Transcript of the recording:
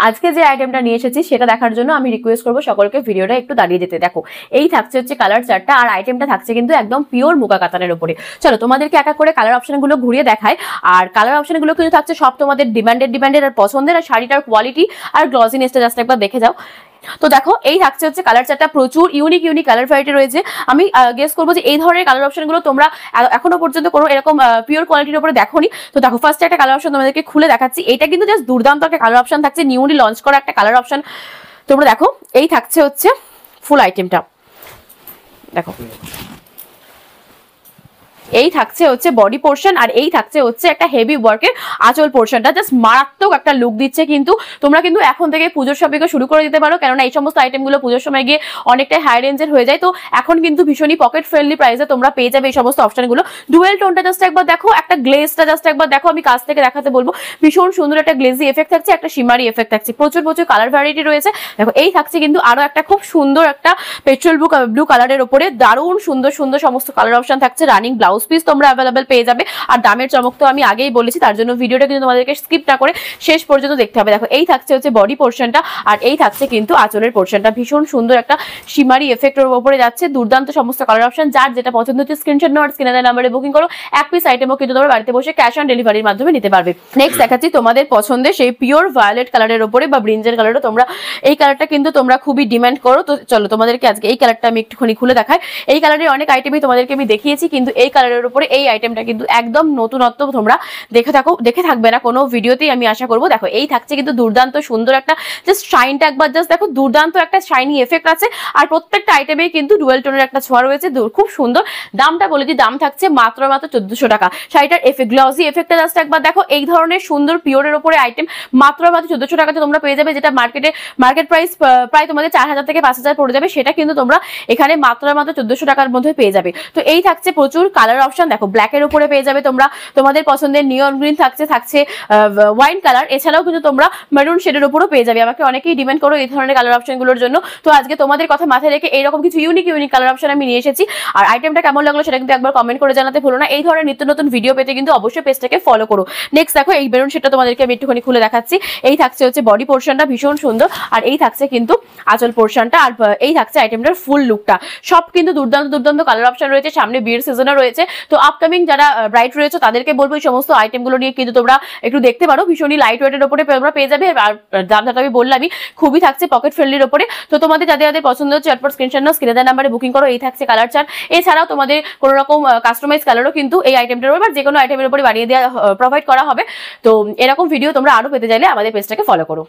আজকে যে আইটেমটা নিয়ে এসেছি সেটা দেখার জন্য আমি রিকোয়েস্ট করবো সকলকে ভিডিওটা একটু দাঁড়িয়ে যেতে। দেখো এই থাকছে হচ্ছে কালার চারটা, আর আইটেমটা থাকছে কিন্তু একদম পিওর মুগা কাতানের উপরে। চলো তোমাদেরকে এক এক করে কালার অপশনগুলো ঘুরিয়ে দেখায়। আর কালার অপশনগুলো কিন্তু থাকছে সব তোমাদের ডিমান্ডেড আর পছন্দের, আর শাড়িটার কোয়ালিটি আর গ্লসিনেসটা জাস্ট একবার দেখে যাও। তো দেখো এই থাকছে হচ্ছে কালার চারটা, প্রচুর ইউনিক কালার ভ্যারাইটি রয়েছে। আমি গেস করবো যে এই ধরনের কালার অপশনগুলো তোমরা এখনো পর্যন্ত কোনো এরকম পিওর কোয়ালিটির উপরে দেখোনি। তো দেখো ফার্স্টে একটা কালার অপশন তোমাদেরকে খুলে দেখাচ্ছি। এটা কিন্তু জাস্ট দুর্দান্ত একটা কালার অপশন থাকছে, নিউলি লঞ্চ করা একটা কালার অপশন। তোমরা দেখো এই থাকছে হচ্ছে ফুল আইটেমটা, দেখো এই থাকছে হচ্ছে বডি পোর্শন, আর এই থাকছে হচ্ছে একটা হেভি ওয়ার্কের আঁচল পোর্শনটা। জাস্ট মারাত্মক একটা লুক দিচ্ছে। কিন্তু তোমরা কিন্তু এখন থেকে পুজোর শপিংও শুরু করে দিতে পারো, কেননা এই সমস্ত আইটেমগুলো পুজোর সময় গিয়ে অনেকটাই হাই রেঞ্জের হয়ে যায়। তো এখন কিন্তু ভীষণই পকেট ফ্রেন্ডলি প্রাইসে তোমরা পেয়ে যাবে এই সমস্ত অপশনগুলো। ডুয়েল টোনটা জাস্ট একবার দেখো, একটা গ্লেজটা জাস্ট একবার দেখো, আমি কাছ থেকে দেখাতে বলবো। ভীষণ সুন্দর একটা গ্লেজি এফেক্ট থাকছে, একটা শিমারি এফেক্ট থাকছে, প্রচুর কালার ভ্যারাইটি রয়েছে। দেখো এই থাকছে কিন্তু আরো একটা খুব সুন্দর একটা পেট্রোল ব্লু কালারের উপরে দারুণ সুন্দর সমস্ত কালার অপশন থাকছে। রানিং ব্লাউজ পিস তোমরা অ্যাভেলেবল পেয়ে যাবে। আর দামের চমক তো আমি আগেই বলেছি, তার জন্য ভিডিওটা কিন্তু তোমাদেরকে স্কিপ না করে শেষ পর্যন্ত দেখতে হবে। দেখো এই থাকছে হচ্ছে বডি পোর্শনটা, আর এই থাকছে কিন্তু আঁচলের পোর্শনটা। ভীষণ সুন্দর একটা শিমারি এফেক্টের উপরে যাচ্ছে, দুর্দান্ত সমস্ত কালার অপশন। যার যেটা পছন্দ হচ্ছে স্ক্রিনশট নাও, স্ক্রিনে দেওয়া নাম্বারে বুকিং করো। এক পিস আইটেমও কিন্তু তোমরা বাড়িতে বসে ক্যাশ অন ডেলিভারির মাধ্যমে নিতে পারবে। নেক্সট দেখাচ্ছি তোমাদের পছন্দের সেই পিওর ভায়োলেট কালারের উপরে বা ব্রিঞ্জের কালারও। তোমরা এই কালারটা কিন্তু তোমরা খুবই ডিমান্ড করো। তো চলো তোমাদেরকে আজকে এই কালারটা আমি একটুখানি খুলে দেখাই। এই কালারের অনেক আইটেমই তোমাদেরকে আমি দেখিয়েছি, কিন্তু এই কালারের উপরে এই আইটেমটা কিন্তু একদম নতুনত্ব। তোমরা দেখে থাকবে না কোনো ভিডিওতেই, আমি আশা করবো। দেখো এই থাকছে কিন্তু দুর্দান্ত সুন্দর একটা জাস্ট শাইনটা একবার জাস্ট দেখো, দুর্দান্ত একটা শাইনি এফেক্ট আছে। আর প্রত্যেকটা আইটেমেই কিন্তু ডুয়েল টোনের একটা ছোঁয়া রয়েছে, খুব সুন্দর। দামটা বলে দিই, দাম থাকছে মাত্র 1400 টাকা। শাড়িটার গ্লসি এফেক্টটা জাস্ট একবার দেখো। এই ধরনের সুন্দর পিওরের উপরে আইটেম মাত্র 1400 টাকাতে তোমরা পেয়ে যাবে, যেটা মার্কেট প্রাইস প্রায় তোমাদের 4000 থেকে 5000 পড়ে যাবে। সেটা কিন্তু তোমরা এখানে মাত্র 1400 টাকার মধ্যে পেয়ে যাবে। তো এই থাকছে প্রচুর কালার অপশন। দেখো ব্ল্যাকের উপরে পেয়ে যাবে তোমরা তোমাদের পছন্দের নিয়ন গ্রিন থাকছে ওয়াইন কালার, এছাড়াও কিন্তু তোমরা মেরুন শেডের উপরও পেয়ে যাবে। আমাকে অনেকেই ডিমান্ড করো এই ধরনের কালার অপশনগুলোর জন্য। তো আজকে তোমাদের কথা মাথায় রেখে এইরকম কিছু ইউনিক কালার অপশন আমি নিয়ে এসেছি। আর আইটেমটা কেমন লাগলো সেটা কিন্তু একবার কমেন্ট করে জানাতে ভুলো না। এই ধরনের নিত্য নতুন ভিডিও পেতে কিন্তু অবশ্যই পেজটাকে ফলো করো। নেক্সট দেখো এই মেরুন শেডটা তোমাদেরকে আমি একটুখানি খুলে দেখাচ্ছি। এই থাকছে হচ্ছে বডি পোর্শনটা, ভীষণ সুন্দর। আর এই থাকছে কিন্তু আঁচল পোর্শনটা, আর এই থাকছে আইটেমটার ফুল লুকটা। সব কিন্তু দুর্দান্ত কালার অপশন রয়েছে। সামনে বিয়ের সিজনও রয়েছে, তো আপকামিং যারা ব্রাইট রয়েছে তাদেরকে বলবো এই সমস্ত আইটেমগুলো নিয়ে কিন্তু তোমরা একটু দেখতে পারো। ভীষণই লাইট ওয়েটের উপরে তোমরা পেয়ে যাবে। আর দামটা আমি বললামই, খুবই থাকছে পকেট ফ্রেন্ডলির উপরে। তো তোমাদের যাদের পছন্দ হচ্ছে চটপট স্ক্রিনশট নাও, স্ক্রিনে দেওয়া নাম্বারে বুকিং করো। এই থাকছে কালার চার্ট। এছাড়াও তোমাদের কোনো রকম কাস্টমাইজ কালারও কিন্তু এই আইটেমটার উপর বা যে কোনো আইটেমের উপরে বানিয়ে দেওয়া প্রোভাইড করা হবে। তো এরকম ভিডিও তোমরা আরো পেতে চাইলে আমাদের পেজটাকে ফলো করো।